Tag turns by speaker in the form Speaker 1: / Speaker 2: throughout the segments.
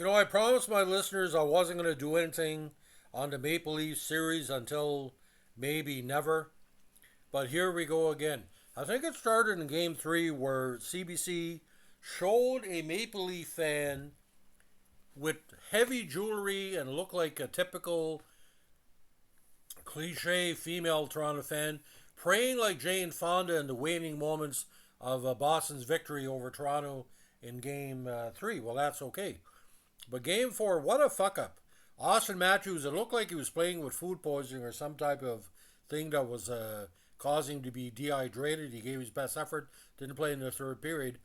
Speaker 1: I promised my listeners I wasn't going to do anything on the Maple Leaf series until maybe never. But here we go again. I think it started in game three where CBC showed a Maple Leaf fan with heavy jewelry and looked like a typical cliche female Toronto fan praying like Jane Fonda in the waning moments of Boston's victory over Toronto in game three. Well, that's okay. But game four, what a fuck up. Austin Matthews, it looked like he was playing with food poisoning or some type of thing that was causing him to be dehydrated. He gave his best effort, didn't play in the third period.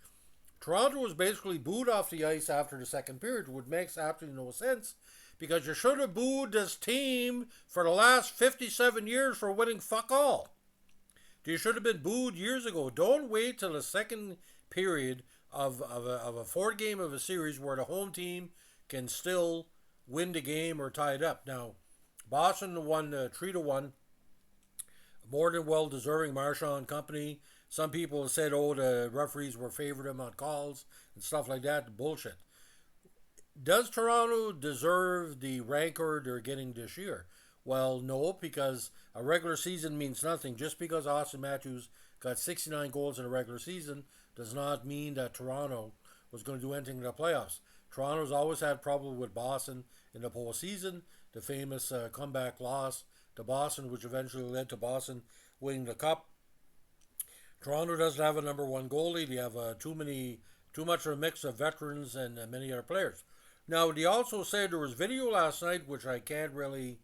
Speaker 1: Toronto was basically booed off the ice after the second period, which makes absolutely no sense because you should have booed this team for the last 57 years for winning fuck all. You should have been booed years ago. Don't wait till the second period of a fourth game of a series where the home team can still win the game or tie it up. Now, Boston won 3-1, more than well deserving. Marchand and company. Some people have said, "Oh, the referees were favored them on calls and stuff like that." Bullshit. Does Toronto deserve the rancor they're getting this year? Well, no, because a regular season means nothing. Just because Austin Matthews got 69 goals in a regular season does not mean that Toronto was going to do anything in the playoffs. Toronto's always had trouble with Boston in the postseason. The famous comeback loss to Boston, which eventually led to Boston winning the cup. Toronto doesn't have a number one goalie. They have too much of a mix of veterans and many other players. Now, they also said there was video last night, which I can't really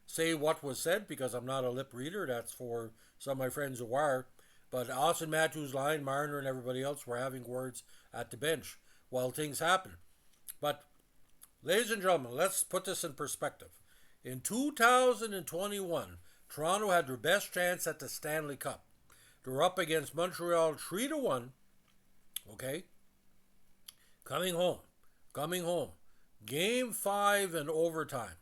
Speaker 1: say what was said because I'm not a lip reader. That's for some of my friends who are. But Austin Matthews, Lion Marner, and everybody else were having words at the bench while things happen. But, ladies and gentlemen, let's put this in perspective. In 2021, Toronto had their best chance at the Stanley Cup. They were up against Montreal 3-1. Okay? Coming home. Coming home. Game 5 in overtime.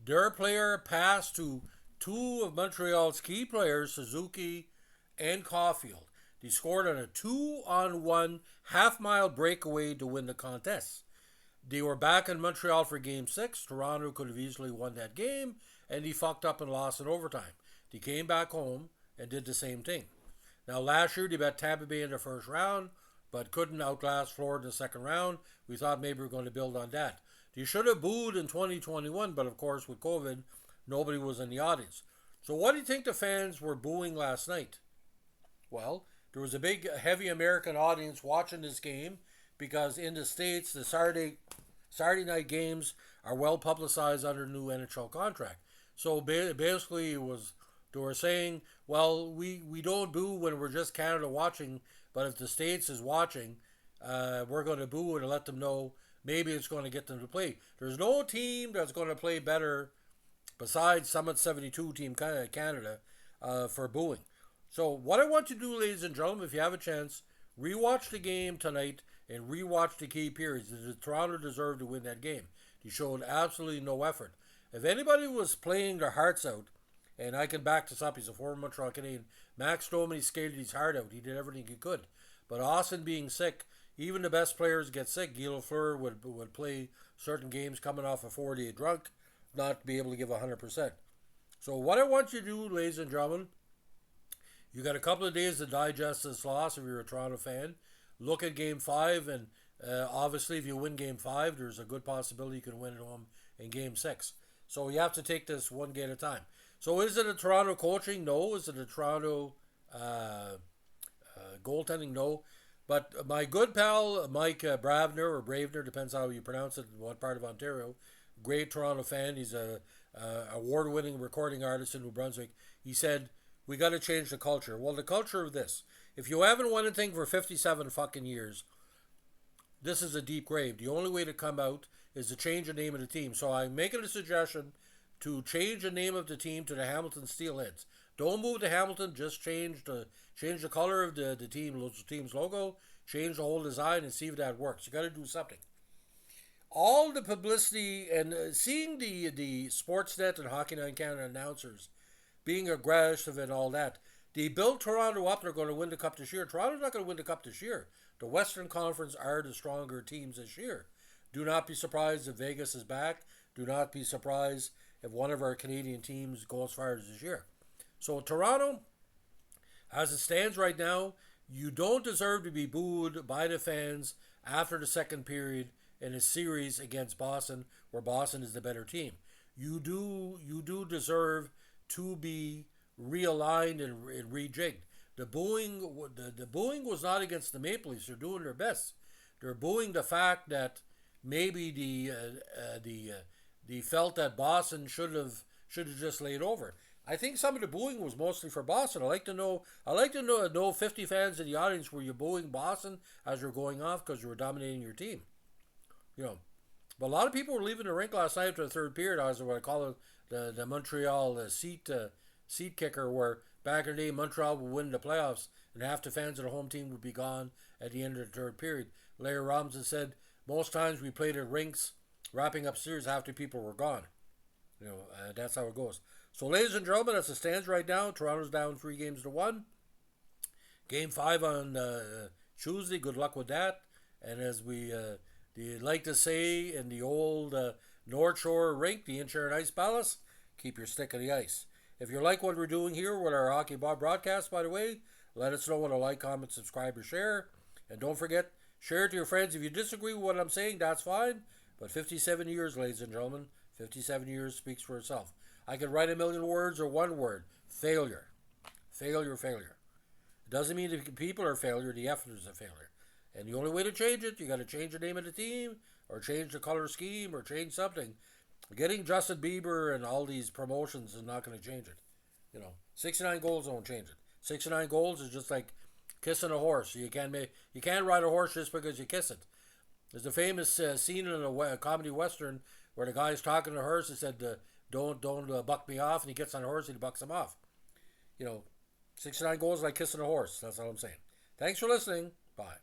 Speaker 1: Their player passed to two of Montreal's key players, Suzuki and Caulfield. They scored on a 2-on-1 half-mile breakaway to win the contest. They were back in Montreal for game 6. Toronto could have easily won that game, and he fucked up and lost in overtime. They came back home and did the same thing. Now, last year, they bet Tampa Bay in the first round, but couldn't outlast Florida in the second round. We thought maybe we were going to build on that. They should have booed in 2021, but of course, with COVID, nobody was in the audience. So, what do you think the fans were booing last night? Well, there was a big, heavy American audience watching this game because in the States, the Saturday night games are well publicized under the new NHL contract. So basically, they were saying, well, we don't boo when we're just Canada watching, but if the States is watching, we're going to boo and let them know maybe it's going to get them to play. There's no team that's going to play better besides Summit 72 Team Canada for booing. So what I want you to do, ladies and gentlemen, if you have a chance, rewatch the game tonight and rewatch the key periods. Toronto deserved to win that game. They showed absolutely no effort. If anybody was playing their hearts out, and I can back this up, he's a former Montreal Canadian, Max Domi skated his heart out. He did everything he could. But Austin being sick, even the best players get sick. Guy Lafleur would play certain games coming off a 4-day drunk, not be able to give 100%. So what I want you to do, ladies and gentlemen, you got a couple of days to digest this loss if you're a Toronto fan. Look at Game 5, and obviously if you win Game 5, there's a good possibility you can win at home in Game 6. So you have to take this one game at a time. So is it a Toronto coaching? No. Is it a Toronto goaltending? No. But my good pal Mike Bravner, or Bravener, depends how you pronounce it in what part of Ontario, great Toronto fan. He's a award-winning recording artist in New Brunswick. He said, we got to change the culture. Well, the culture of this. If you haven't won anything for 57 fucking years, this is a deep grave. The only way to come out is to change the name of the team. So I'm making a suggestion to change the name of the team to the Hamilton Steelheads. Don't move to Hamilton. Just change the color of the team's logo. Change the whole design and see if that works. You got to do something. All the publicity and seeing the Sportsnet and Hockey Night in Canada announcers being aggressive and all that. They built Toronto up. They're going to win the cup this year. Toronto's not going to win the cup this year. The Western Conference are the stronger teams this year. Do not be surprised if Vegas is back. Do not be surprised if one of our Canadian teams goes as far as this year. So Toronto, as it stands right now, you don't deserve to be booed by the fans after the second period in a series against Boston, where Boston is the better team. You do deserve to be realigned and rejigged. The booing was not against the Maple Leafs. They're doing their best. They're booing the fact that maybe the felt that Boston should have just laid over. I think some of the booing was mostly for Boston. I like to know 50 fans in the audience, were you booing Boston as you're going off because you were dominating your team? You know, but a lot of people were leaving the rink last night after the third period. I was what I call it the Montreal seat kicker, where back in the day Montreal would win the playoffs and half the fans of the home team would be gone at the end of the third period. Larry Robinson said most times we played at rinks wrapping up series, half the people were gone. That's how it goes. So, ladies and gentlemen, as it stands right now, Toronto's down 3 games to 1. Game 5 on Tuesday. Good luck with that. And as we like to say in the old North Shore rink, the Inshore Ice Palace, keep your stick on the ice. If you like what we're doing here with our Hockey Bob broadcast, by the way, let us know with a like, comment, subscribe, or share. And don't forget, share it to your friends. If you disagree with what I'm saying, that's fine. But 57 years, ladies and gentlemen, 57 years speaks for itself. I could write a million words or one word. Failure. Failure, failure. It doesn't mean the people are failure, the effort is a failure. And the only way to change it, you got to change the name of the team, or change the color scheme, or change something. Getting Justin Bieber and all these promotions is not going to change it. 69 goals don't change it. 69 goals is just like kissing a horse. You can't ride a horse just because you kiss it. There's a famous scene in a comedy western where the guy's talking to the horse and said, "Don't buck me off," and he gets on the horse and he bucks him off. 69 goals like kissing a horse. That's all I'm saying. Thanks for listening. Bye.